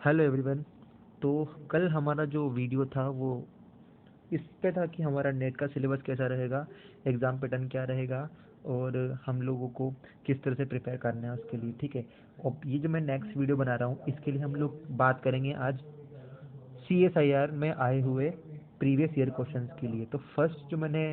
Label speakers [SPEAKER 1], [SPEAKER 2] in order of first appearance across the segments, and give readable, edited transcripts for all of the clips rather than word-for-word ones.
[SPEAKER 1] Hello everyone. तो कल हमारा जो वीडियो था वो इस पे था कि हमारा नेट का सिलेबस कैसा रहेगा, एग्ज़ाम पैटर्न क्या रहेगा और हम लोगों को किस तरह से प्रिपेयर करना है उसके लिए। ठीक है। और ये जो मैं नेक्स्ट वीडियो बना रहा हूँ इसके लिए हम लोग बात करेंगे आज CSIR में आए हुए प्रीवियस ईयर क्वेश्चंस के लिए। तो फर्स्ट जो मैंने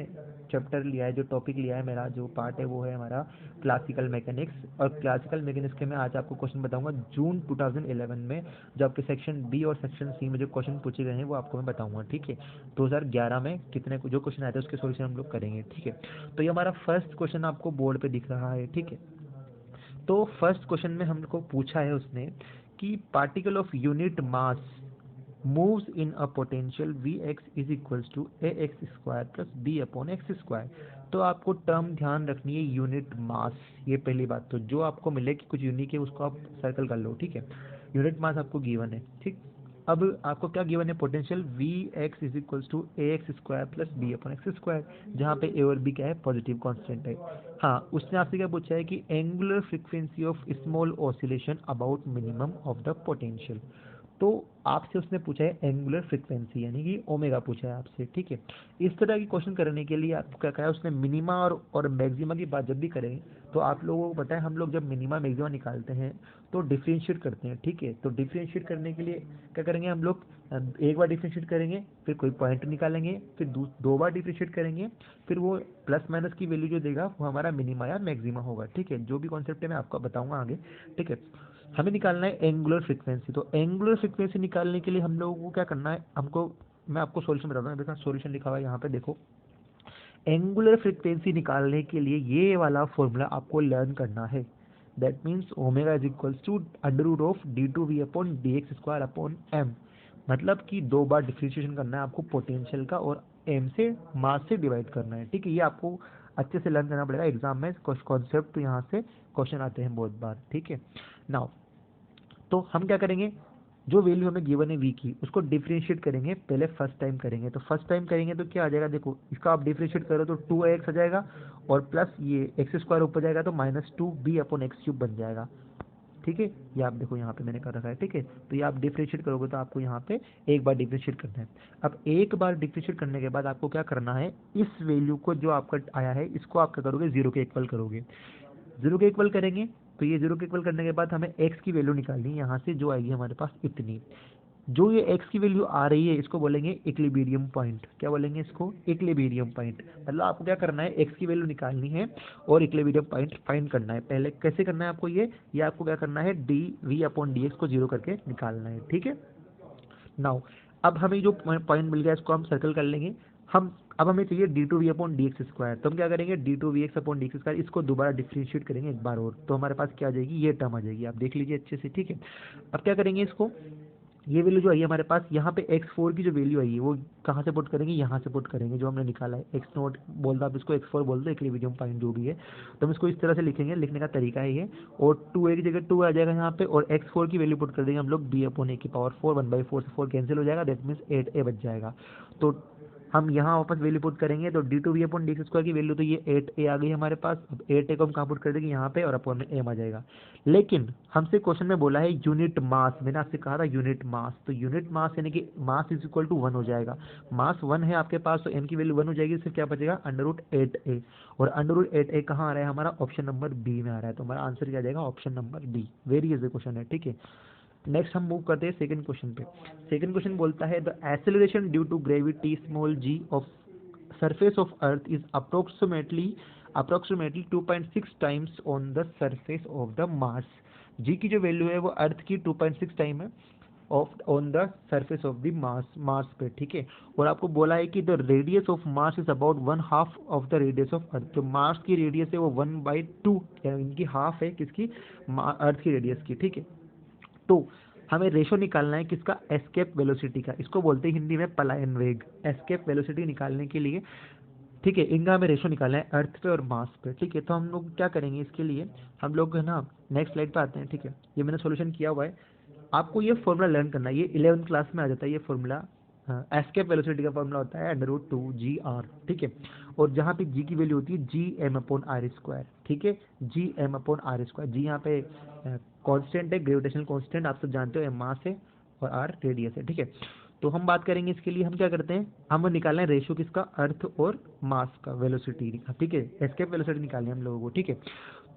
[SPEAKER 1] चैप्टर लिया है, जो टॉपिक लिया है, मेरा जो पार्ट है वो है हमारा क्लासिकल मैकेनिक्स। और क्लासिकल मैकेनिक्स के मैं आज आपको क्वेश्चन बताऊंगा जून 2011 में जो आपके सेक्शन बी और सेक्शन सी में जो क्वेश्चन पूछे गए हैं वो आपको मैं बताऊंगा। ठीक है। 2011 में कितने जो क्वेश्चन आए थे उसके सोल्यूशन हम लोग करेंगे। ठीक है। तो ये हमारा फर्स्ट क्वेश्चन आपको बोर्ड पे दिख रहा है। ठीक है। तो फर्स्ट क्वेश्चन में हमको पूछा है उसने कि particle of unit mass moves in a potential Vx is equals to ax square plus b upon x square। तो आपको टर्म ध्यान रखनी है यूनिट मास। ये पहली बात। तो जो आपको मिले कि कुछ यूनिक है उसको आप सर्कल कर लो। ठीक है। यूनिट मास आपको गिवन है। ठीक। अब आपको क्या गिवन है, potential V X is equals to A X square plus B upon X square, जहाँ पे ए और बी क्या है, पॉजिटिव कांस्टेंट है। हाँ, उसने आपसे क्या पूछा है कि angular frequency of small oscillation about minimum of the potential. तो आपसे उसने पूछा है एंगुलर फ्रीक्वेंसी यानी कि ओमेगा पूछा है आपसे। ठीक है। इस तरह की क्वेश्चन करने के लिए आपको क्या कहा है उसने, मिनिमा और मैक्सिमा की बात जब भी करें तो आप लोगों को पता है हम लोग जब मिनिमा मैक्सिमा निकालते हैं तो डिफ्रेंशिएट करते हैं। ठीक है। तो डिफ्रेंशिएट करने के लिए क्या करेंगे हम लोग, एक बार डिफ्रेंशिएट करेंगे, फिर कोई पॉइंट निकालेंगे, फिर दो बार डिफ्रेंशिएट करेंगे, फिर वो प्लस माइनस की वैल्यू जो देगा वो हमारा मिनिमा या मैक्सिमा होगा। ठीक है। जो भी कॉन्सेप्ट है मैं आपको बताऊंगा आगे। ठीक है। हमें निकालना है एंगुलर फ्रीक्वेंसी। तो एंगुलर फ्रीक्वेंसी निकालने के लिए हम लोगों को क्या करना है, हमको मैं आपको सॉल्यूशन बताता हूँ। देखो सॉल्यूशन लिखा हुआ है यहाँ पे, देखो एंगुलर फ्रीक्वेंसी निकालने के लिए ये वाला फॉर्मूला आपको लर्न करना है। That means omega is equals to under root of d2v upon dx square upon m। मतलब कि दो बार डिफ्रेंशिएशन करना है आपको पोटेंशियल का और m से मास से डिवाइड करना है। ठीक है। ये आपको अच्छे से लर्न करना पड़ेगा। एग्जाम में कॉन्सेप्ट यहाँ से क्वेश्चन आते हैं बहुत बार। ठीक है। नाउ तो हम क्या करेंगे, जो वैल्यू हमें गिवन है वी की उसको डिफरेंशिएट करेंगे। पहले फर्स्ट टाइम करेंगे तो फर्स्ट टाइम करेंगे तो क्या आ जाएगा, देखो इसका आप डिफरेंशिएट करो तो 2x आ जाएगा और प्लस ये एक्स स्क्वायर ऊपर जाएगा तो -2b अपॉन एक्स क्यूब बन जाएगा। ठीक है। ये आप देखो यहाँ पे मैंने कर रखा है। ठीक है। तो ये आप डिफरेंशिएट करोगे तो आपको यहाँ पे एक बार डिफरेंशिएट करना है। अब एक बार डिफरेंशिएट करने के बाद आपको क्या करना है, इस वैल्यू को जो आपका आया है इसको आप क्या करोगे, जीरो के इक्वल करोगे। जीरो के इक्वल करेंगे तो ये जीरो के इक्वल करने के बाद हमें एक्स की वैल्यू निकालनी है यहाँ से, जो आएगी हमारे पास इतनी। जो ये एक्स की वैल्यू आ रही है इसको बोलेंगे इक्विलिब्रियम पॉइंट। क्या बोलेंगे इसको, इक्विलिब्रियम पॉइंट। मतलब आपको क्या करना है, एक्स की वैल्यू निकालनी है और इक्विलिब्रियम पॉइंट फाइंड करना है। पहले कैसे करना है आपको, ये आपको क्या करना है, D V upon D X को जीरो करके निकालना है। ठीक है। नाउ अब हमें जो पॉइंट मिल गया इसको हम सर्कल कर लेंगे। हम अब हमें चाहिए D two V upon D X square. तो हम क्या करेंगे, D two V X upon D X square इसको दोबारा डिफ्रेंशिएट करेंगे एक बार और, तो हमारे पास क्या आ जाएगी, ये टर्म आ जाएगी। आप देख लीजिए अच्छे से। ठीक है। अब क्या करेंगे, इसको ये वैल्यू जो आई है हमारे पास यहाँ पे x4 की जो वैल्यू आई है वो कहाँ से पुट करेंगे, यहाँ से पुट करेंगे। जो हमने निकाला है x नोट बोल दो, आप इसको x4 बोल दो, इक्विलिब्रियम पॉइंट जो भी है। तो हम इसको इस तरह से लिखेंगे, लिखने का तरीका है ये। और 2a की जगह 2 आ जाएगा यहाँ पे और x4 की वैल्यू पुट कर देंगे हम लोग b अपॉन a की पावर 4, 1/4 से 4 कैंसिल हो जाएगा। दैट मीन्स 8a बच जाएगा। तो हम यहाँ वापस वैल्यू पुट करेंगे तो D two V upon D square की वैल्यू तो ये 8a आ गई हमारे पास। अब 8a को हम कहाँ पुट कर देंगे, यहाँ पे, और अपॉन में m आ जाएगा। लेकिन हमसे क्वेश्चन में बोला है यूनिट मास। मैंने आपसे कहा था यूनिट मास, तो यूनिट मास यानी कि मास इज इक्वल टू 1 हो जाएगा। मास 1 है आपके पास तो m की वैल्यू 1 हो जाएगी। इससे क्या बचेगा, अंडर रूट 8a। और अंडर रूट 8a कहाँ आ रहा है, हमारा ऑप्शन नंबर बी में आ रहा है। तो हमारा आंसर क्या आ जाएगा, option number B. Very easy question है। ठीक है। नेक्स्ट हम मूव करते हैं सेकंड क्वेश्चन पे। सेकंड क्वेश्चन बोलता है the acceleration due to gravity small G of surface of earth is approximately 2.6 times on the surface of the Mars। g की जो वैल्यू है वो अर्थ की 2.6 टाइम है of on the surface of the Mars पे। ठीक है। और आपको बोला है कि the radius of Mars is about 1/2 of the radius of earth. तो मार्स की रेडियस है वो 1/2 यानी इनकी हाफ है किसकी, अर्थ की रेडियस की। ठीक है। तो हमें रेशो निकालना है किसका, एस्केप वेलोसिटी का। इसको बोलते हैं हिंदी में पलायन वेग। एस्केप वेलोसिटी निकालने के लिए, ठीक है, इनका हमें रेशो निकालना है अर्थ पे और मास पे। ठीक है। तो हम लोग क्या करेंगे इसके लिए, हम लोग है ना नेक्स्ट स्लाइड पे आते हैं। ठीक है। ये मैंने सॉल्यूशन किया हुआ है। आपको ये फॉर्मूला लर्न करना है, ये 11th क्लास में आ जाता है ये फॉर्मूला। एस्केप वेलोसिटी का फॉर्मूला होता है √2 gr। ठीक है। और जहाँ पे g की वैल्यू होती है gm/r²। ठीक है। gm/r²। जी यहाँ पे कांस्टेंट है, ग्रेविटेशनल कांस्टेंट आप सब जानते हो, मास है। और r रेडियस है, ठीक है। तो हम बात करेंगे इसके लिए, हम क्या करते हैं, हम निकालना है रेशियो किसका, अर्थ और मास का, वेलोसिटी का, ठीक है, एस्केप वेलोसिटी निकालनी है हम लोगों को, ठीक है।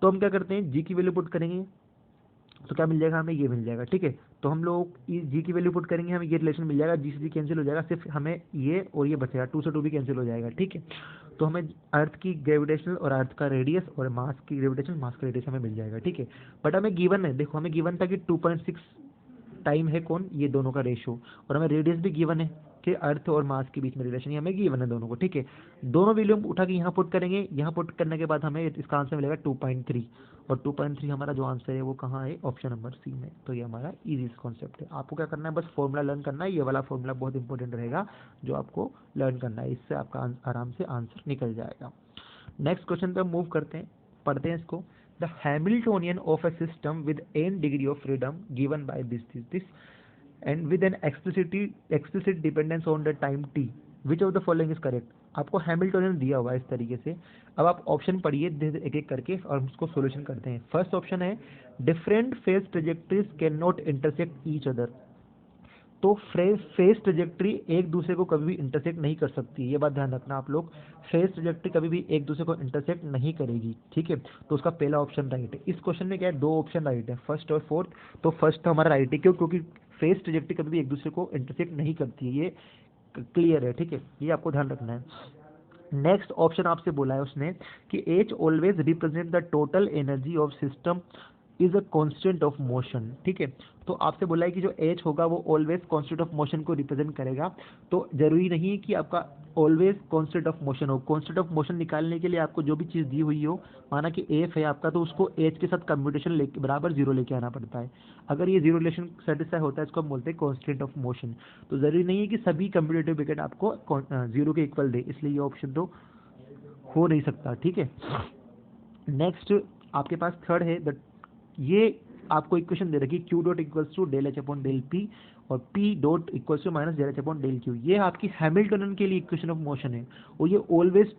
[SPEAKER 1] तो हम क्या करते हैं, जी की वैल्यू पुट करेंगे तो क्या मिल जाएगा हमें, ये मिल जाएगा, ठीक है। तो हम लोग जी की वैल्यू पुट करेंगे, हमें ये रिलेशन मिल जाएगा, जी से जी कैंसिल हो जाएगा, सिर्फ हमें ये और ये बचेगा, 2 से 2 भी कैंसिल हो जाएगा, ठीक है। तो हमें अर्थ की ग्रेविटेशनल और अर्थ का रेडियस और मास की ग्रेविटेशनल मास का रेडियस हमें मिल जाएगा, ठीक है। बट हमें गिवन है, देखो हमें गिवन था कि 2.6 टाइम है कौन, ये दोनों का रेशो, और हमें रेडियस भी गिवन है कि अर्थ और मास के बीच में रिलेशन, ये हमें गिवन है दोनों को, ठीक है। दोनों वैल्यू हम उठा के यहाँ पुट करेंगे, यहाँ पुट करने के बाद हमें इसका आंसर मिलेगा 2.3, और 2.3 हमारा जो आंसर है वो कहाँ है, ऑप्शन नंबर सी में। तो ये हमारा इजी कॉन्सेप्ट है, आपको क्या करना है, बस फॉर्मूला लर्न करना है, ये वाला फॉर्मूला बहुत इंपॉर्टेंट रहेगा जो आपको लर्न करना है, इससे आपका आराम से आंसर निकल जाएगा। नेक्स्ट क्वेश्चन पे मूव करते हैं, पढ़ते हैं इसको। The Hamiltonian of a system with n degree of freedom given by this and with an explicit dependence on the time t, which of the following is correct। आपको Hamiltonian दिया हुआ है इस तरीके से। अब आप ऑप्शन पढ़िए एक एक करके और हम उसको सोल्यूशन करते हैं। फर्स्ट ऑप्शन है different phase trajectories can not intersect each other. तो फेज ट्रेजेक्टरी एक दूसरे को कभी भी इंटरसेक्ट नहीं कर सकती, ये बात ध्यान रखना आप लोग, फेज ट्रेजेक्टरी कभी भी एक दूसरे को इंटरसेक्ट नहीं करेगी, ठीक है। तो उसका पहला ऑप्शन राइट है। इस क्वेश्चन में क्या है, 2 ऑप्शन राइट है, फर्स्ट और फोर्थ। तो फर्स्ट हमारा राइट है, क्यों, क्योंकि फेज ट्रेजेक्टरी कभी भी एक दूसरे को इंटरसेक्ट नहीं करती है, ये क्लियर है, ठीक है, ये आपको ध्यान रखना है। नेक्स्ट ऑप्शन आपसे बोला है उसने कि H always represent the total energy of system is a constant of motion, ठीक है। तो आपसे बोला है कि जो एच होगा वो ऑलवेज कांस्टेंट ऑफ मोशन को रिप्रेजेंट करेगा। तो जरूरी नहीं है कि आपका ऑलवेज कांस्टेंट ऑफ मोशन हो, कांस्टेंट ऑफ मोशन निकालने के लिए आपको जो भी चीज़ दी हुई हो, माना कि एफ है आपका, तो उसको एच के साथ कम्प्यूटेशन लेके बराबर जीरो लेके आना पड़ता है। अगर ये जीरो रिलेशन सेटिस्फाई होता है, इसको हम बोलते हैं कांस्टेंट ऑफ मोशन। तो जरूरी नहीं है कि सभी कम्प्यूटेटिव विकेट आपको जीरो के इक्वल दे, इसलिए ये ऑप्शन तो हो नहीं सकता, ठीक है। नेक्स्ट आपके पास थर्ड है ये आपको इक्वेशन दे रखी, Q dot equals to del H upon del P और P dot equals to minus del H upon del Q. ये आपकी हैमिल्टन के लिए इक्वेशन ऑफ मोशन है, और ये ऑलवेज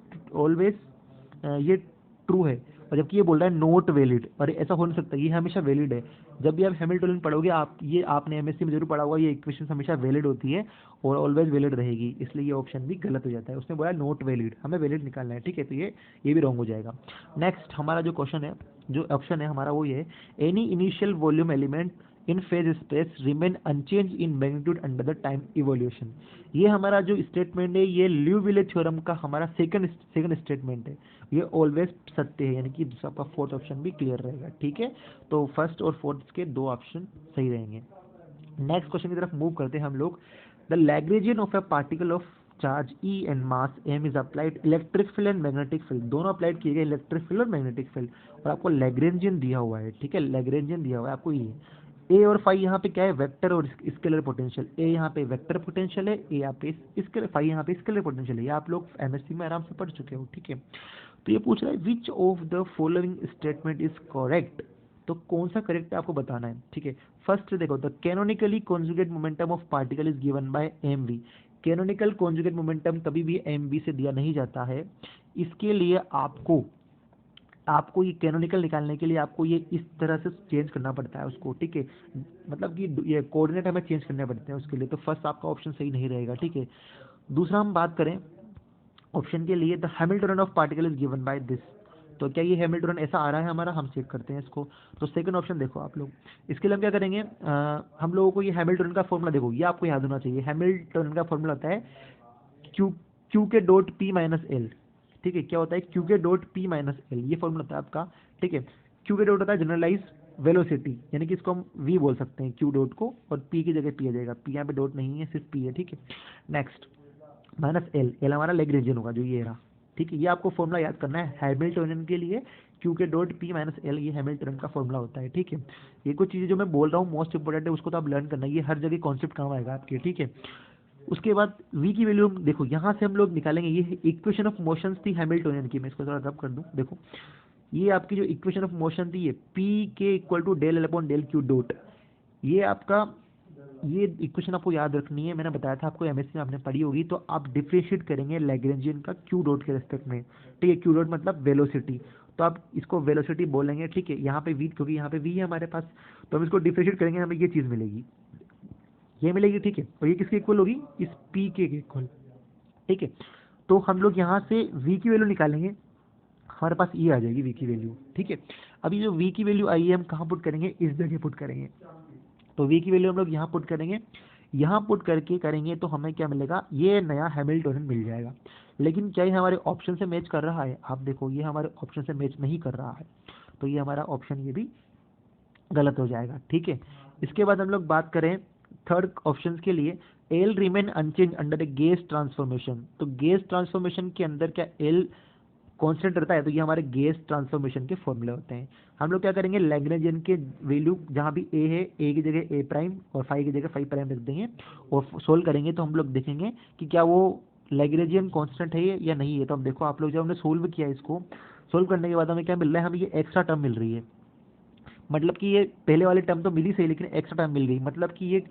[SPEAKER 1] ये ट्रू है, और जबकि ये बोल रहा है नॉट वैलिड, और ऐसा हो नहीं सकता, ये हमेशा वैलिड है। जब भी आप हैमिल्टन पढ़ोगे, आप ये आपने एमएससी में जरूर पढ़ा होगा, ये इक्वेशन हमेशा वैलिड होती है और ऑलवेज वैलिड रहेगी, इसलिए ये ऑप्शन भी गलत हो जाता है। उसने बोला नॉट वैलिड, हमें वैलिड निकालना है, ठीक है, तो ये भी रॉन्ग हो जाएगा। नेक्स्ट हमारा जो क्वेश्चन है, जो ऑप्शन है हमारा वो ये, any initial volume element in phase space remain unchange in magnitude under the time evolution. ये हमारा जो स्टेटमेंट है, ये ल्यूविले थ्योरम का हमारा सेकंड स्टेटमेंट है, ये ऑलवेज सत्य है, यानी कि आपका फोर्थ ऑप्शन भी क्लियर रहेगा, ठीक है। तो फर्स्ट और फोर्थ के 2 ऑप्शन सही रहेंगे। नेक्स्ट क्वेश्चन की तरफ मूव करते हैं हम लोग। The Lagrangian of a particle of charge E and mass M is applied electric field and magnetic field, दोनों अप्लाइड किए गए, इलेक्ट्रिक फील्ड और मैग्नेटिक फील्ड, और आपको लैग्रेंजियन दिया हुआ है, ठीक है, लैग्रेंजियन दिया हुआ है आपको। ये ए और फाई यहाँ पे क्या है, वेक्टर और स्केलर पोटेंशियल, ए यहाँ पे वेक्टर पोटेंशियल है, ए यहाँ पे स्केलर, फाई यहाँ पे स्केलर पोटेंशियल है, ये आप लोग एमएससी में आराम से पढ़ चुके हो, ठीक है। तो ये पूछ रहा है which of the following statement is correct, तो कौन सा करेक्ट है आपको बताना है, ठीक है। फर्स्ट देखो, the canonically conjugate momentum of particle is given by M V. Canonical conjugate momentum कभी भी एम वी से दिया नहीं जाता है। इसके लिए आपको ये कैनोनिकल निकालने के लिए आपको ये इस तरह से चेंज करना पड़ता है उसको, ठीक है, मतलब कि ये कोऑर्डिनेट हमें चेंज करने पड़ते हैं उसके लिए। तो फर्स्ट आपका ऑप्शन सही नहीं रहेगा, ठीक है। दूसरा हम बात करें ऑप्शन के लिए, the Hamilton of particle is given by this, तो क्या ये हैमिल्टन ऐसा आ रहा है हमारा, हम चेक करते हैं इसको। तो सेकंड ऑप्शन देखो आप लोग, इसके लिए हम क्या करेंगे, हम लोगों को ये हैमिल्टन का फॉर्मूला देखो, ये आपको याद होना चाहिए। हैमिल्टन का फॉर्मूला होता है क्यू के डॉट पी माइनस एल, ठीक है। क्या होता है, क्यू के डॉट पी माइनस एल, ये फॉर्मूला होता है आपका, ठीक है। क्यू के डॉट होता है जनरलाइज वेलोसिटी, यानी कि इसको हम वी बोल सकते हैं क्यू डॉट को, और पी की जगह पी आ जाएगा, पी यहाँ पे डॉट नहीं है, सिर्फ पी है, ठीक है। नेक्स्ट माइनस एल, एल हमारा लैग्रेंजियन होगा, जो ये रहा, ठीक है। ये आपको फॉर्मूला याद करना है हैमिल्टोनियन के लिए, क्यू के डॉट पी माइनस एल, ये हैमिल्टन का फॉर्मूला होता है, ठीक है। ये कुछ चीज़ें जो मैं बोल रहा हूँ मोस्ट इंपोर्टेंट है, उसको तो आप लर्न करना, ये हर जगह कॉन्सेप्ट काम आएगा आपके, ठीक है। उसके बाद v की वैल्यू देखो, यहाँ से हम लोग निकालेंगे, ये इक्वेशन ऑफ मोशन थी हैमिल्टोनियन की, मैं इसको थोड़ा रब कर दूँ, देखो ये आपकी जो इक्वेशन ऑफ मोशन थी, ये p के equal to del L upon del Q dot, ये आपका, ये इक्वेशन आपको याद रखनी है, मैंने बताया था आपको एमएससी में आपने पढ़ी होगी। तो आप डिफरेंशिएट करेंगे लैग्रेंजियन का क्यू डॉट के रेस्पेक्ट में, ठीक है, क्यू डॉट मतलब वेलोसिटी, तो आप इसको वेलोसिटी बोलेंगे, ठीक है। यहाँ पे v, क्योंकि यहाँ पे v है हमारे पास, तो हम इसको डिफरेंशिएट करेंगे, हमें ये चीज़ मिलेगी, ये मिलेगी, ठीक है। और ये किसके इक्वल होगी, इस पी के इक्वल, ठीक है। तो हम लोग यहाँ से v की वैल्यू निकालेंगे, हमारे पास ये आ जाएगी v की वैल्यू, ठीक है। अभी जो v की वैल्यू आई है हम कहाँ पुट करेंगे, इस जगह पुट करेंगे। तो v की वैल्यू हम लोग यहाँ पुट करेंगे, यहाँ पुट करके करेंगे तो हमें क्या मिलेगा, ये नया हैमिल्टोनियन मिल जाएगा। लेकिन क्या ये हमारे ऑप्शन से मैच कर रहा है, आप देखो ये हमारे ऑप्शन से मैच नहीं कर रहा है, तो ये हमारा ऑप्शन ये भी गलत हो जाएगा, ठीक है। इसके बाद हम लोग बात करें थर्ड ऑप्शन के लिए, एल रिमेन अनचेंज अंडर ए गैस ट्रांसफॉर्मेशन। तो गैस ट्रांसफॉर्मेशन के अंदर क्या एल कांस्टेंट रहता है, तो ये हमारे गैस ट्रांसफॉर्मेशन के फॉर्मूले होते हैं। हम लोग क्या करेंगे, लैग्रेंजियन के वैल्यू जहाँ भी ए है, ए की जगह ए प्राइम और फाइव की जगह फाइव प्राइम रख देंगे और सोल्व करेंगे तो हम लोग देखेंगे कि क्या वो लैग्रेंजियन कांस्टेंट है या नहीं है। तो हम देखो, आप लोग जब हमने सोल्व किया इसको, सोल्व करने के बाद हमें क्या मिल रहा है, हमें ये एक्स्ट्रा टर्म मिल रही है, मतलब कि ये पहले वाली टर्म तो मिली सही, लेकिन एक्स्ट्रा टर्म मिल गई, मतलब कि ये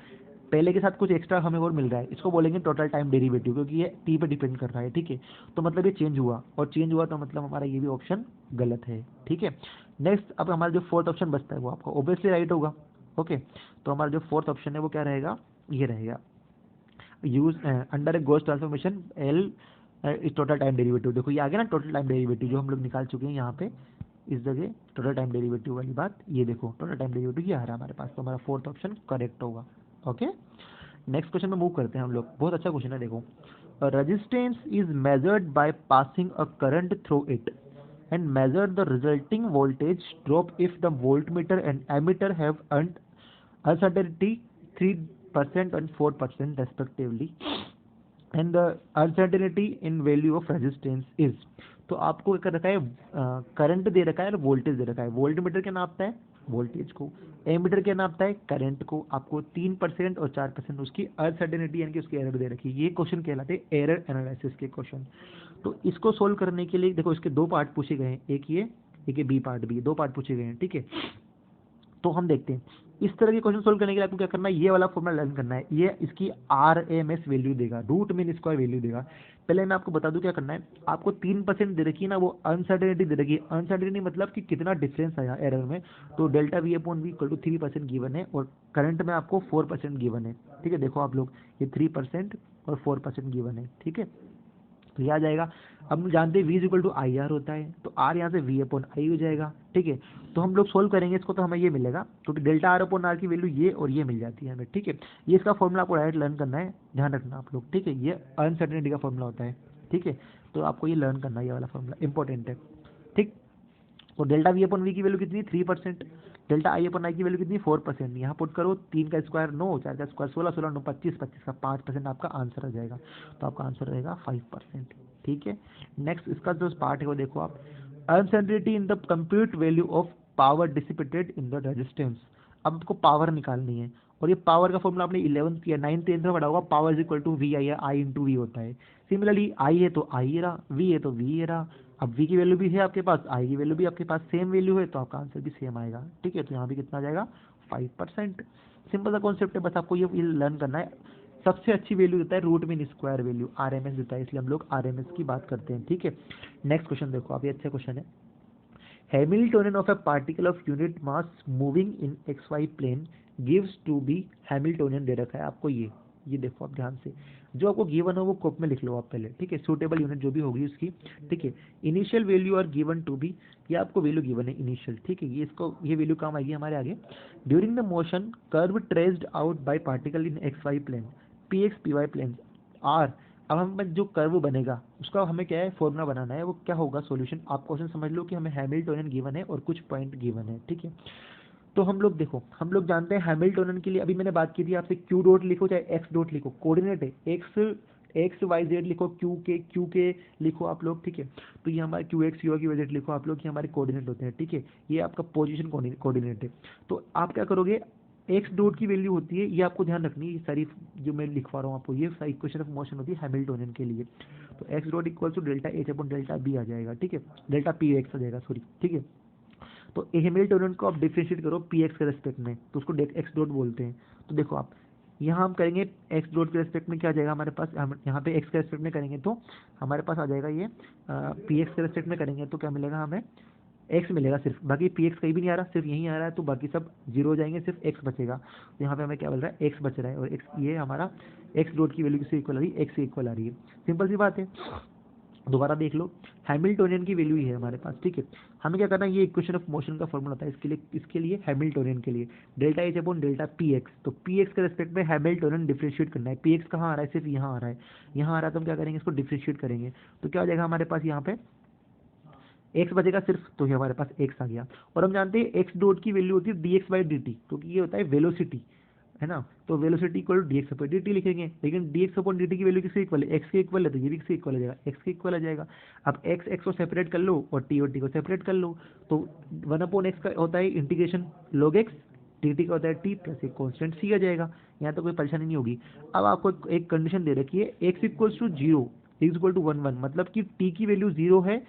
[SPEAKER 1] पहले के साथ कुछ एक्स्ट्रा हमें और मिल रहा है। इसको बोलेंगे टोटल टाइम डेरिवेटिव, क्योंकि ये टी पे डिपेंड कर रहा है, ठीक है। तो मतलब ये चेंज हुआ, और चेंज हुआ तो मतलब हमारा ये भी ऑप्शन गलत है, ठीक है। नेक्स्ट, अब हमारा जो फोर्थ ऑप्शन बचता है वो आपका ऑब्वियसली राइट होगा, ओके। तो हमारा जो फोर्थ ऑप्शन है वो क्या रहेगा, ये रहेगा, यूज अंडर ए गॉस ट्रांसफॉर्मेशन एल इस टोटल टाइम डेरिवेटिव। देखो ये आ गया ना टोटल टाइम डेरिवेटिव, जो हम लोग निकाल चुके हैं यहाँ पे इस जगह टोटल टाइम डेरिवेटिव वाली बात, ये देखो टोटल टाइम डेरिवेटिव ये आ रहा है हमारे पास, तो हमारा फोर्थ ऑप्शन करेक्ट होगा, ओके। नेक्स्ट क्वेश्चन में मूव करते हैं हम लोग, बहुत अच्छा क्वेश्चन है, देखो। Resistance is measured by passing a current through it and measure the resulting voltage drop if the voltmeter and ammeter have uncertainty 3% and 4% respectively and the uncertainty in value of resistance is। तो आपको क्या रखा है, current दे रखा है और voltage दे रखा है। वोल्टमीटर क्या नापता है, वोल्टेज को, एमीटर क्या नापता है, करंट को। आपको 3% और 4% उसकी अनसर्टेनिटी यानी कि उसकी एरर दे रखी है। ये क्वेश्चन कहलाते हैं एरर एनालिसिस के क्वेश्चन। तो इसको सोल्व करने के लिए देखो, इसके दो पार्ट पूछे गए हैं, एक ये बी पार्ट भी, दो पार्ट पूछे गए हैं, ठीक है। तो हम देखते हैं इस तरह के क्वेश्चन सोल्व करने के लिए आपको क्या करना है, ये वाला फॉर्मूला लर्न करना है। ये इसकी RMS वैल्यू देगा, रूट मीन स्क्वायर वैल्यू देगा। पहले मैं आपको बता दूं क्या करना है, आपको 3% दे रखी है ना, वो अनसर्टेनिटी दे रखी है। अनसर्टेनिटी मतलब कि कितना डिफरेंस आया एरर में, तो delta V upon V equal to 3% given है, और करंट में आपको 4% गिवन है, ठीक है। देखो आप लोग, ये 3% और 4% गिवन है, ठीक है। तो ये आ जाएगा। अब हम जानते हैं V is equal to I R होता है, तो R यहाँ से V अपॉन आई हो जाएगा, ठीक है। तो हम लोग सोल्व करेंगे इसको, तो हमें ये मिलेगा, क्योंकि डेल्टा आर अपॉन आर की वैल्यू ये और ये मिल जाती है हमें, ठीक है। ये इसका फॉर्मूला आपको डायरेक्ट लर्न करना है, ध्यान रखना आप लोग, ठीक है। ये अनसर्टेनिटी का फॉर्मूला होता है, ठीक है। तो आपको ये लर्न करना है, ये वाला फॉर्मूला इंपॉर्टेंट है, ठीक। तो डेल्टा V अपॉन V की वैल्यू कितनी, 3%। डेल्टा आई अपॉन आई की वैल्यू कितनी, 4%। यहाँ पुट करो, 3 का स्क्वायर 9, 4 का स्क्वायर 16, 16 9 25, 25 का 5% आपका आंसर आ जाएगा। तो आपका आंसर रहेगा 5%, ठीक है। नेक्स्ट इसका जो पार्ट है वो देखो आप, uncertainty in the compute value of power dissipated in the resistance. अब आपको पावर निकालनी है, और ये पावर का फॉर्मूला आपने 11th या 9th 10th में पढ़ा होगा, power is equal to V I, या आई इंटू वी होता है। सिमिलरली आई है तो आई रहा, वी है तो वी रहा। अब v की वैल्यू भी है आपके पास, i की वैल्यू भी आपके पास सेम वैल्यू है, तो आपका आंसर भी सेम आएगा, ठीक है। तो यहाँ भी कितना आ जाएगा, 5%। सिंपल सा कॉन्सेप्ट है, बस आपको ये लर्न करना है। सबसे अच्छी वैल्यू देता है root mean square value, RMS देता है, इसलिए हम लोग RMS की बात करते हैं, ठीक है। नेक्स्ट क्वेश्चन देखो आप, ये अच्छा क्वेश्चन है। Hamiltonian of a particle of unit mass moving in xy plane gives to be Hamiltonian दे रखा है आपको। ये देखो आप ध्यान से, जो आपको गिवन हो वो कॉप में लिख लो आप पहले, ठीक है। सूटेबल यूनिट जो भी होगी उसकी, ठीक है। Initial value are given to be, ये आपको वैल्यू गिवन है इनिशियल, ठीक है। ये वैल्यू काम आएगी हमारे आगे। During the motion curve traced out by particle in XY plane, PX PY plane are. अब हम जो कर्व बनेगा उसका हमें क्या है, फॉर्मूला बनाना है। वो क्या होगा सॉल्यूशन, आप क्वेश्चन समझ लो कि हमें हैमिल्टोनियन गिवन है और कुछ पॉइंट गिवन है, ठीक है। तो हम लोग देखो, हम लोग जानते हैं हैमिल्टोनियन के लिए, अभी मैंने बात की थी आपसे, क्यू डॉट लिखो चाहे एक्स डॉट लिखो, कोऑर्डिनेट है, XY Z लिखो, क्यू के लिखो आप लोग, ठीक है। तो ये हमारे QX QY लिखो आप लोग, ये हमारे कोऑर्डिनेट होते हैं, ठीक है। ये आपका पोजीशन कोऑर्डिनेट है। तो आप क्या करोगे, एक्स डॉट की वैल्यू होती है, ये आपको ध्यान रखनी है, ये सारी जो मैं लिखवा रहा हूँ आपको, ये सारी इक्वेशन ऑफ मोशन होती है हैमिल्टोनियन के लिए। तो X dot equal to delta H upon delta B आ जाएगा, ठीक है। डेल्टा पी एक्स आ जाएगा, सॉरी, ठीक है। तो हैमिल्टोनियन को आप डिफरेंशिएट करो पी एक्स के रेस्पेक्ट में, तो उसको एक्स डॉट बोलते हैं। तो देखो आप यहाँ हम करेंगे एक्स डॉट के रेस्पेक्ट में, क्या आ जाएगा हमारे पास, हम यहाँ पे एक्स के रेस्पेक्ट में करेंगे तो हमारे पास आ जाएगा ये, पी एक्स के रेस्पेक्ट में करेंगे तो क्या मिलेगा हमें, एक्स मिलेगा सिर्फ, बाकी पी एक्स कहीं भी नहीं आ रहा, सिर्फ यहीं आ रहा है, तो बाकी सब जीरो हो जाएंगे, सिर्फ एक्स बचेगा। तो यहाँ पे हमें क्या मिल रहा है, एक्स बच रहा है, और एक्स ये हमारा एक्स डॉट की वैल्यू किससे इक्वल आ रही है, एक्स से इक्वल आ रही है। सिंपल सी बात है। दोबारा देख लो, हैमिल्टोनियन की वैल्यू ही है हमारे पास, ठीक है। हमें क्या करना है, ये इक्वेशन ऑफ मोशन का फॉर्मूला था इसके लिए हैमिल्टोनियन के लिए delta H upon delta P x. तो पी एक्स के रेस्पेक्ट में हैमिल्टोनियन डिफरेंशिएट करना है। पी एक्स कहाँ आ रहा है, सिर्फ यहाँ आ रहा है, यहाँ आ रहा है, तो हम क्या करेंगे, इसको डिफरेंशिएट करेंगे, तो क्या हो जाएगा हमारे पास यहाँ पे एक्स बचेगा सिर्फ, तो ये हमारे पास एक्स आ गया। और हम जानते हैं एक्स डॉट की वैल्यू होती है D X by D T, क्योंकि ये होता है वेलोसिटी, है ना। तो velocity equal to D X upon D T लिखेंगे, लेकिन D X upon D T की वैल्यू किसके इक्वल है, एक्स के इक्वल है, तो ये भी किसके इक्वल आ जाएगा, एक्स के इक्वल आ जाएगा। अब एक्स एक्स को सेपरेट कर लो और टी को सेपरेट कर लो, तो 1/x का होता है इंटीग्रेशन log x, dt का होता है t प्लस एक कॉन्स्टेंट c आ जाएगा। यहाँ तो कोई परेशानी नहीं होगी। अब आपको एक कंडीशन दे रखी है, x equals to zero, x equal to 1 मतलब कि t की वैल्यू जीरो है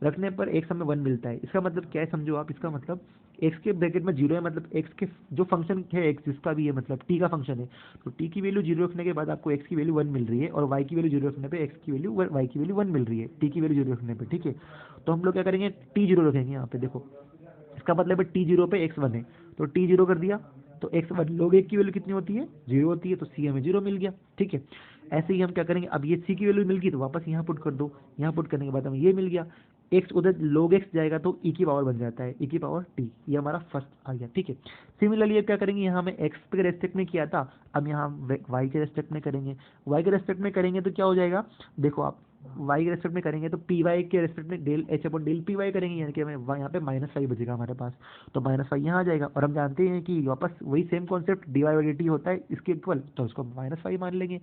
[SPEAKER 1] रखने पर x हमें 1 मिलता है। इसका मतलब क्या है, समझो आप, इसका मतलब x के ब्रैकेट में जीरो है, मतलब x के जो फंक्शन है x जिसका भी है, मतलब t का फंक्शन है, तो t की वैल्यू जीरो रखने के बाद आपको x की वैल्यू 1 मिल रही है, और y की वैल्यू जीरो रखने पे x की वैल्यू y की वैल्यू 1 मिल रही है, t की वैल्यू जीरो रखने पे, ठीक है। तो हम लोग क्या करेंगे, t जीरो रखेंगे यहाँ पे, देखो इसका मतलब है t जीरो पे x 1 है, तो t जीरो कर दिया, तो x 1 log 1 की वैल्यू कितनी होती है, जीरो होती है, तो c हमें जीरो मिल गया, ठीक है। ऐसे ही हम क्या करेंगे, अब ये c की वैल्यू मिल गई तो वापस यहाँ पुट कर दो, यहाँ पुट करने के बाद हमें ये मिल गया, x उधर log x जाएगा तो e की पावर बन जाता है, e की पावर t, ये हमारा फर्स्ट आ गया, ठीक है। सिमिलरली अब क्या करेंगे, यहाँ हमें x के रेस्पेक्ट में किया था, अब यहाँ y के रेस्पेक्ट में करेंगे, y के रेस्पेक्ट में करेंगे तो क्या हो जाएगा, देखो आप y के रेस्पेक्ट में करेंगे तो पी वाई के रेस्पेक्ट में del H upon del P Y करेंगे, यानी कि हमें यहाँ पे -5 बचेगा हमारे पास, तो -5 यहाँ आ जाएगा। और हम जानते हैं कि वापस वही same concept D Y by D T होता है इसके इक्वल, तो उसको -5 मान लेंगे,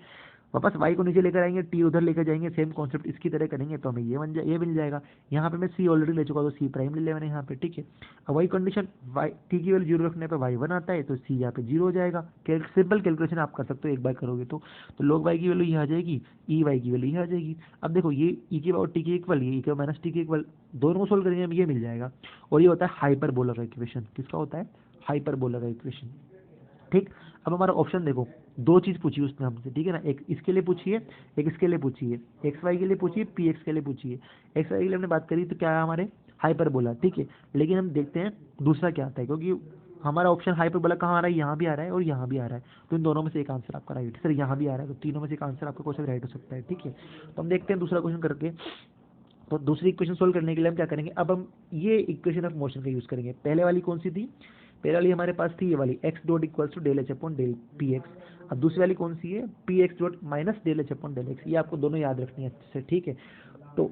[SPEAKER 1] वापस y को नीचे लेकर आएंगे, t उधर लेकर जाएंगे, सेम कॉन्सेप्ट इसकी तरह करेंगे, तो हमें ये मिल जाएगा। यहाँ पे मैं c ऑलरेडी ले चुका, तो c प्राइम ले लिया मैंने यहाँ पे, ठीक है। अब वही कंडीशन y t की वैल्यू जीरो रखने पे y 1 आता है, तो c यहाँ पे जीरो हो जाएगा। सिंपल कैलकुलेशन आप कर सकते हो एक बार करोगे तो log y की वैल्यू ये आ जाएगी, e y की वैल्यू ये आ जाएगी। अब देखो ये e की पावर t के इक्वल, ये e की माइनस t के इक्वल, दोनों को सोल्व करेंगे हमें ये मिल जाएगा। और ये होता है हाइपरबोला का इक्वेशन, किसका होता है, हाइपरबोला का इक्वेशन, ठीक। अब हमारा ऑप्शन देखो, दो चीज पूछी उसने हमसे, ठीक है ना, एक इसके लिए पूछिए, एक इसके लिए पूछिए, एक्स वाई के लिए पूछिए, पी एक्स के लिए पूछिए। एक्स वाई के लिए हमने बात करी तो क्या है हमारे हाइपरबोला, ठीक है। लेकिन हम देखते हैं दूसरा क्या आता है, क्योंकि हमारा ऑप्शन हाइपरबोला कहाँ आ रहा है, यहाँ भी आ रहा है और यहाँ भी आ रहा है, तो इन दोनों में से एक आंसर आपका राइट है। सर यहाँ भी आ रहा है, तो तीनों में से एक आंसर आपका क्वेश्चन राइट हो सकता है, ठीक है। तो हम देखते हैं दूसरा क्वेश्चन करके। तो दूसरी इक्वेशन सोल्व करने के लिए हम क्या करेंगे, अब हम ये इक्वेशन ऑफ मोशन का यूज करेंगे। पहले वाली कौन सी थी, पहले वाली हमारे पास थी ये वाली X dot equals to del H upon del P X. अब दूसरी वाली कौन सी है, P X dot minus del H upon del X. ये आपको दोनों याद रखनी है अच्छे से, ठीक है। तो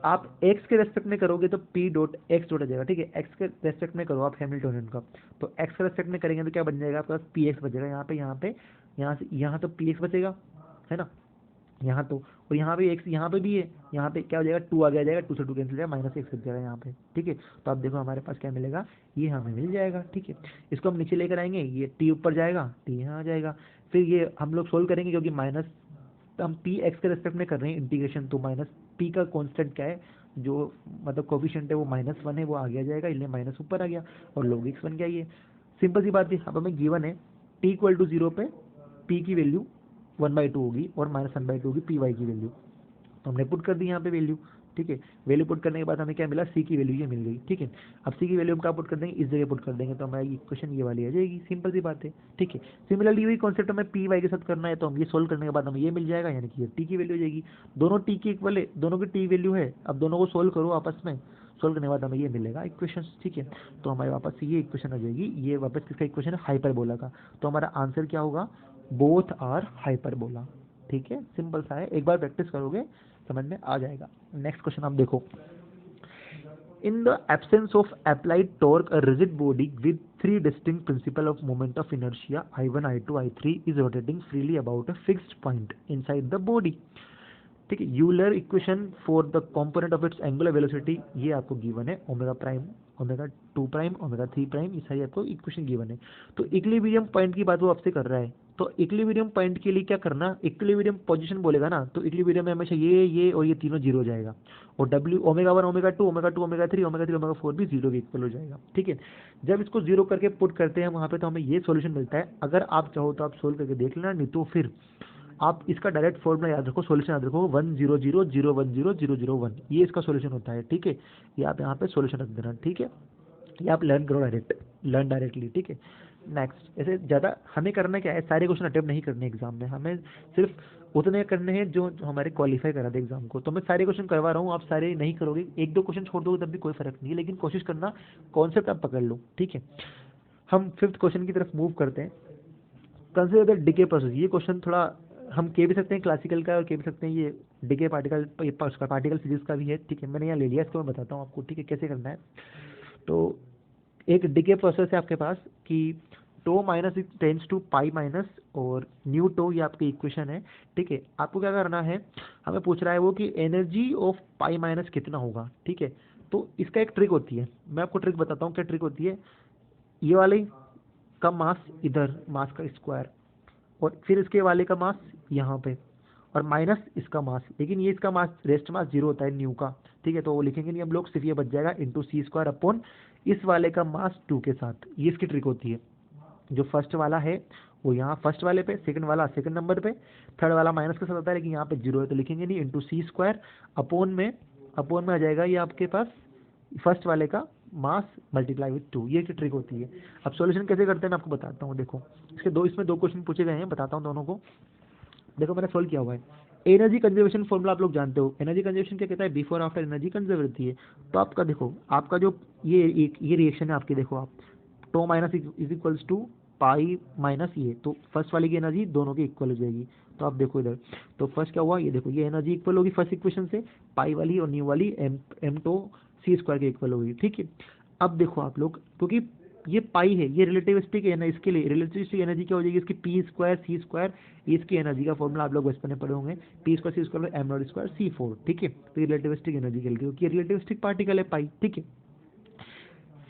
[SPEAKER 1] आप एक्स के रेस्पेक्ट में करोगे तो पी डॉट एक्स डॉट आ जाएगा, ठीक है। एक्स के रेस्पेक्ट में करो आप हैमिल्टोनियन का, तो एक्स के रेस्पेक्ट में करेंगे तो क्या बन जाएगा आपके पास, पी एक्स बचेगा, यहाँ से यहाँ तो पी एक्स बचेगा, है ना, यहाँ तो, और यहाँ पे एक्स यहाँ पे भी है, यहाँ पे क्या हो जाएगा, 2 आ गया जाएगा, 2 से 2 कैंसिल हो जाएगा, -1 बच जाएगा यहाँ पे, ठीक है। तो आप देखो हमारे पास क्या मिलेगा, ये हमें मिल जाएगा, ठीक है। इसको हम नीचे लेकर आएंगे, ये टी ऊपर जाएगा, टी यहाँ आ जाएगा। फिर ये हम लोग सोल्व करेंगे, क्योंकि माइनस हम पी एक्स के रेस्पेक्ट में कर रहे हैं इंटीग्रेशन, तो माइनस पी का कॉन्स्टेंट क्या है, जो मतलब कोफिशिएंट है वो -1 है, वो आगे आ जाएगा, इसलिए माइनस ऊपर आ गया और log x बन गया। ये सिंपल सी बात है। अब हमें गिवन है t इक्वल टू 0 पे p की वैल्यू 1/2 होगी और -1/2 होगी पी वाई की वैल्यू, तो हमने पुट कर दी यहाँ पे वैल्यू, ठीक है। वैल्यू पुट करने के बाद हमें क्या मिला, सी की वैल्यू ये मिल गई, ठीक है। अब सी की वैल्यू हम क्या पुट कर देंगे, इस जगह पुट कर देंगे, तो हमारी इक्वेशन ये वाली आ जाएगी, सिंपल सी बात है, ठीक है। सिमिलरली वही कॉन्सेप्ट हमें पी वाई के साथ करना है, तो हम ये सोल्व करने के बाद हमें ये मिल जाएगा, यानी कि ये टी की वैल्यू हो जाएगी। दोनों टी की इक्वल है, दोनों की टी वैल्यू है, अब दोनों को सोल्व करो आपस में, सोल्व करने के बाद हमें ये मिलेगा इक्वेशन, ठीक है। तो हमारे वापस से ये इक्वेशन आ जाएगी, ये वापस किसका इक्वेशन है, हाइपरबोला का। तो हमारा आंसर क्या होगा, बोथ आर हाइपरबोला, ठीक है। सिंपल सा है, एक बार प्रैक्टिस करोगे समझ में आ जाएगा। नेक्स्ट क्वेश्चन आप देखो, in the absence of applied torque a rigid body with 3 distinct principle of moment of inertia I1 I2 I3 is rotating freely about a fixed point inside the body, ठीक है। Euler equation for the component of its angular velocity ये आपको given है, omega prime, omega 2 prime, omega 3 prime, ये सारी आपको equation given है। तो इक्विलिब्रियम पॉइंट की बात वो आपसे कर रहा है, तो इक्विलिब्रियम पॉइंट के लिए क्या करना, इक्विलिब्रियम पोजीशन बोलेगा ना, तो इक्विलिब्रियम में हमेशा ये और ये तीनों जीरो हो जाएगा, और W omega 1 omega 2 omega 2 omega 3 omega 3 omega 4 भी जीरो के इक्वल हो जाएगा, ठीक है। जब इसको जीरो करके पुट करते हैं वहाँ पे, तो हमें ये सॉल्यूशन मिलता है। अगर आप चाहो तो आप सोल्व करके देख लेना, नहीं तो फिर आप इसका डायरेक्ट फॉर्मूला याद रखो, सॉल्यूशन याद रखो 100010001, ये इसका सॉल्यूशन होता है, ठीक है। ये आप यहाँ पे सॉल्यूशन रख देना, ठीक है। ये आप लर्न करो लर्न डायरेक्टली, ठीक है। नेक्स्ट, ऐसे ज़्यादा हमें करना क्या है, सारे क्वेश्चन अटेम्प्ट नहीं करने एग्जाम में, हमें सिर्फ उतने करने हैं जो हमारे क्वालिफाई करा दे एग्जाम को। तो मैं सारे क्वेश्चन करवा रहा हूँ, आप सारे नहीं करोगे, एक दो क्वेश्चन छोड़ दोगे तब भी कोई फर्क नहीं है, लेकिन कोशिश करना कॉन्सेप्ट आप पकड़ लो, ठीक है। हम 5th क्वेश्चन की तरफ मूव करते हैं। Consider the decay process. ये क्वेश्चन थोड़ा हम कह भी सकते हैं क्लासिकल का और कह भी सकते हैं ये डिके पार्टिकल फिजिक्स का भी है, ठीक है। मैंने यहाँ ले लिया, इसको मैं बताता हूँ आपको, ठीक है, कैसे करना है। तो एक डिके प्रोसेस है आपके पास कि tau minus tends to pi minus और न्यू टो, ये आपकी इक्वेशन है, ठीक है। आपको क्या करना है, हमें पूछ रहा है वो कि एनर्जी ऑफ पाई माइनस कितना होगा, ठीक है। तो इसका एक ट्रिक होती है, मैं आपको ट्रिक बताता हूँ क्या ट्रिक होती है। ये वाले का मास इधर, मास का स्क्वायर, और फिर इसके वाले का मास यहाँ पे, और माइनस इसका मास, लेकिन ये इसका मास रेस्ट मास 0 होता है न्यू का, ठीक है। तो वो लिखेंगे नहीं हम लोग, सिर्फ ये बच जाएगा इंटू सी स्क्वायर अपॉन इस वाले का मास 2 के साथ। ये इसकी ट्रिक होती है। जो फर्स्ट वाला है वो यहाँ फर्स्ट वाले पे, सेकंड वाला सेकंड नंबर पे, थर्ड वाला माइनस के साथ आता है, लेकिन यहाँ पे 0 है तो लिखेंगे नहीं, इंटू सी स्क्वायर अपॉन में आ जाएगा ये आपके पास फर्स्ट वाले का मास मल्टीप्लाई विथ 2। ये ट्रिक होती है। अब सॉल्यूशन कैसे करते हैं मैं आपको बताता हूँ। देखो इसमें दो क्वेश्चन पूछे गए हैं, बताता हूँ दोनों को। देखो मैंने सोल्व किया हुआ है। एनर्जी कंजर्वेशन फॉर्मूला आप लोग जानते हो, एनर्जी कंजर्वेशन क्या कहता है, बिफोर आफ्टर एनर्जी कंजर्व रहती है। तो आपका देखो, आपका जो ये रिएक्शन है आपकी, देखो आप tau minus is equals to pi minus ये, तो फर्स्ट वाली की एनर्जी दोनों की इक्वल हो जाएगी। तो आप देखो इधर, तो फर्स्ट क्या हुआ, ये देखो ये एनर्जी इक्वल होगी फर्स्ट इक्वेशन से, पाई वाली और न्यू वाली एम टो सी स्क्वायर की इक्वल होगी, ठीक है। अब देखो आप लोग, क्योंकि ये पाई है, ये रिलेटिविस्टिक है ना, इसके लिए रिलेटिविस्टिक एनर्जी क्या हो जाएगी इसकी, पी स्क्वायर सी स्क्वायर, इसकी एनर्जी का फॉर्मूला आप लोग बचपन में पढ़े होंगे, P square C square M naught square C 4, ठीक है। तो रिलेटिविस्टिक एनर्जी के लिए, क्योंकि रिलेटिविस्टिक पार्टिकल है पाई, ठीक है।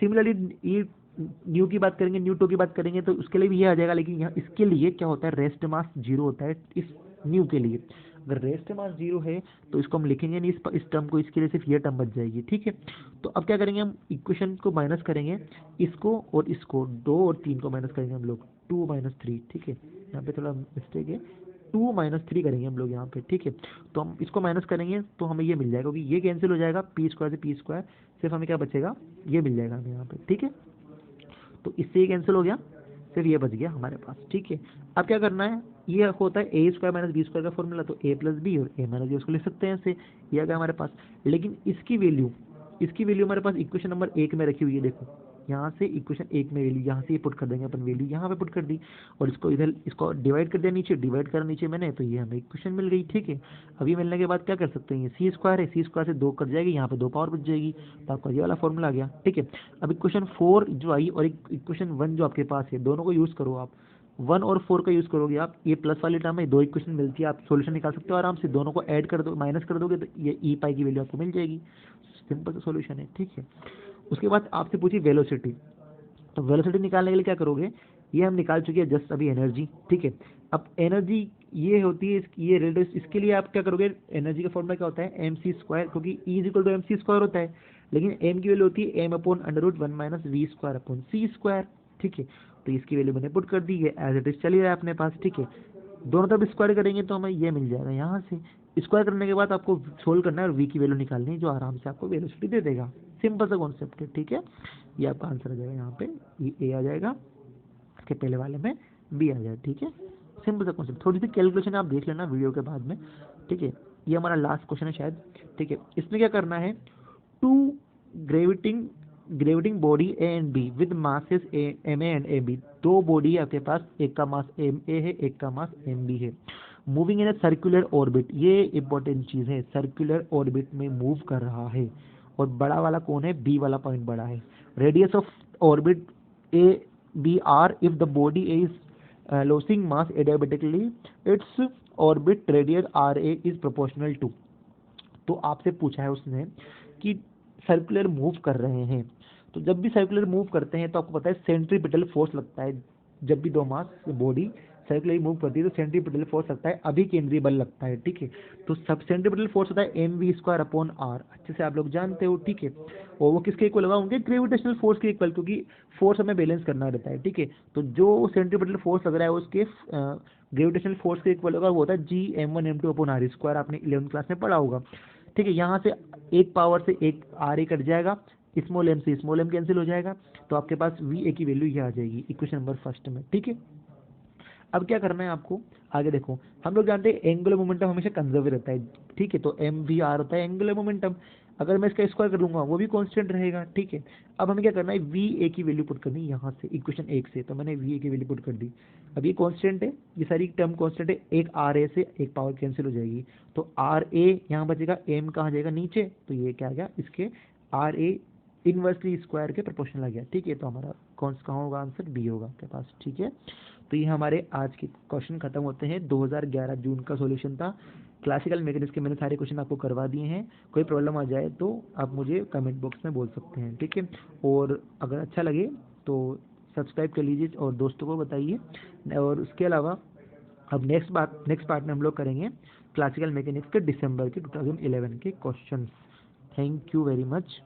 [SPEAKER 1] सिमिलरली ये न्यू की बात करेंगे, न्यू टू की बात करेंगे, तो उसके लिए भी ये आ जाएगा, लेकिन यहाँ इसके लिए क्या होता है, रेस्ट मास 0 होता है इस न्यू के लिए। अगर रेस्ट मास 0 है तो इसको हम लिखेंगे नहीं, इस टर्म को, इसके लिए सिर्फ ये टर्म बच जाएगी, ठीक है। तो अब क्या करेंगे, हम इक्वेशन को माइनस करेंगे, इसको और इसको, 2 और 3 को माइनस करेंगे हम लोग, 2 माइनस 3, ठीक है। यहाँ पे थोड़ा मिस्टेक है, 2 माइनस 3 करेंगे हम लोग यहाँ पे, ठीक है। तो हम इसको माइनस करेंगे तो हमें ये मिल जाएगा, क्योंकि ये कैंसिल हो जाएगा, पी स्क्वायर से पी स्क्वायर, सिर्फ हमें क्या बचेगा, ये मिल जाएगा हमें यहाँ पे, ठीक है। तो इससे ये कैंसिल हो गया, सिर्फ ये बच गया हमारे पास, ठीक है। अब क्या करना है, ये होता है ए स्क्वायर माइनस बी स्क्वायर का फॉर्मूला, तो ए प्लस बी और ए माइनस बी, उसको लिख सकते हैं ऐसे, ये आ गया हमारे पास। लेकिन इसकी वैल्यू हमारे पास इक्वेशन नंबर 1 में रखी हुई है, देखो यहाँ से इक्वेशन 1 में वैल्यू, यहाँ से ये पुट कर देंगे अपन, वैल्यू यहाँ पे पुट कर दी, और इसको इधर इसको डिवाइड कर दिया, नीचे डिवाइड करा नीचे मैंने, तो ये हमें इक्वेशन मिल गई, ठीक है। अब ये मिलने के बाद क्या कर सकते हैं, ये सी स्क्वायर है, सी स्क्वायर से 2 कट जाएगी, यहाँ पे 2 पावर बच जाएगी, तो आपका ये वाला फॉर्मूला आ गया, ठीक है। अब इक्वेशन 4 जो आई और इक्वेशन 1 जो आपके पास है, दोनों को यूज़ करो आप, 1 और 4 का यूज़ करोगे आप, ये प्लस वाली टर्म है, 2 इक्वेशन मिलती है, आप सोल्यूशन निकाल सकते हो आराम से, दोनों को ऐड कर दो, माइनस कर दोगे तो ये ई पाई की वैल्यू आपको मिल जाएगी। सिंपल सा सोल्यूशन है, ठीक है। उसके बाद आपसे पूछी वेलोसिटी, तो वेलोसिटी निकालने के लिए क्या करोगे, ये हम निकाल चुके हैं जस्ट अभी एनर्जी, ठीक है। अब एनर्जी ये होती है, ये रेडियस, इसके लिए आप क्या करोगे, एनर्जी का फॉर्मूला क्या होता है, एम सी स्क्वायर, क्योंकि E is equal to M C square होता है, लेकिन एम की वैल्यू होती है M upon under root 1 minus V square upon C square, ठीक है। तो इसकी वैल्यू मैंने पुट कर दी है, एज इट इज चली रहा है अपने पास, ठीक है। दोनों तरफ स्क्वायर करेंगे तो हमें ये मिल जाएगा, यहाँ से स्क्वायर करने के बाद आपको सोल्व करना है और वी की वैल्यू निकालनी है, जो आराम से आपको वेलोसिटी दे देगा। सिंपल सा कॉन्सेप्ट है, ठीक है। ये आपका आंसर आ जाएगा, यहाँ पे ये ए आ जाएगा, इसके पहले वाले में बी आ जाएगा, ठीक है। सिंपल सा कॉन्सेप्ट, थोड़ी सी कैलकुलेशन आप देख लेना वीडियो के बाद में, ठीक है। ये हमारा लास्ट क्वेश्चन है शायद, ठीक है। इसमें क्या करना है, two gravitating body A and B with masses M A and A B, 2 body है आपके पास, एक का मास एम ए है, एक का मास एम बी है, moving in a circular orbit, ये इंपॉर्टेंट चीज़ है, सर्कुलर ऑर्बिट में मूव कर रहा है, और बड़ा वाला कौन है, बी वाला पॉइंट बड़ा है। Radius of orbit A B R, if the body is losing mass adiabatically, its orbit radius RA is proportional to। तो आपसे पूछा है उसने कि सर्कुलर मूव कर रहे हैं, तो जब भी सर्कुलर मूव करते हैं तो आपको पता है सेंट्रीपिटल फोर्स लगता है, जब भी 2 मास बॉडी सर्कुलरली मूव करती है तो सेंट्रीपिटल फोर्स लगता है, अभी केंद्रीय बल लगता है, ठीक है। तो सब सेंट्रीपिटल फोर्स होता है mv²/r, अच्छे से आप लोग जानते हो, ठीक है। और वो किसके इक्वल होगा, उनके ग्रेविटेशनल फोर्स के इक्वल, क्योंकि फोर्स हमें बैलेंस करना रहता है, ठीक है। तो जो सेंट्रीपिटल फोर्स लग रहा है उसके ग्रेविटेशनल फोर्स के इक्वल होगा, वो होता है Gm1m2/r², आपने 11th क्लास में पढ़ा होगा, ठीक है। यहाँ से एक पावर से एक आर ए कट जाएगा, स्मॉल एम से स्मॉल एम कैंसिल हो जाएगा, तो आपके पास वी ए की वैल्यू ये आ जाएगी इक्वेशन नंबर फर्स्ट में, ठीक है। अब क्या करना है आपको, आगे देखो, हम लोग जानते हैं एंगुलर मोमेंटम हमेशा कंजर्व रहता है, ठीक है। तो एम वी आर होता है एंगुलर मोमेंटम, अगर मैं इसका स्क्वायर कर लूंगा वो भी कांस्टेंट रहेगा, ठीक है। अब हमें क्या करना है, वी ए की वैल्यू पुट करनी है यहाँ से इक्वेशन 1 से, तो मैंने वी ए की वैल्यू पुट कर दी। अब ये कांस्टेंट है, ये सारी टर्म कांस्टेंट है, एक आर ए से एक पावर कैंसिल हो जाएगी, तो आर ए यहाँ बचेगा, एम कहाँ जाएगा नीचे, तो ये क्या आ गया, इसके आर ए इनवर्सली स्क्वायर के प्रोपोर्शनल आ गया, ठीक है। तो हमारा कौन सा कहाँ होगा, आंसर बी होगा आपके पास, ठीक है। तो ये हमारे आज के क्वेश्चन खत्म होते हैं। 2011 जून का सॉल्यूशन था क्लासिकल मैकेनिक्स के, मैंने सारे क्वेश्चन आपको करवा दिए हैं। कोई प्रॉब्लम आ जाए तो आप मुझे कमेंट बॉक्स में बोल सकते हैं, ठीक है। और अगर अच्छा लगे तो सब्सक्राइब कर लीजिए और दोस्तों को बताइए। और उसके अलावा अब नेक्स्ट पार्ट में हम लोग करेंगे क्लासिकल मैकेनिक्स के दिसंबर के 2011 के questions. Thank you very much.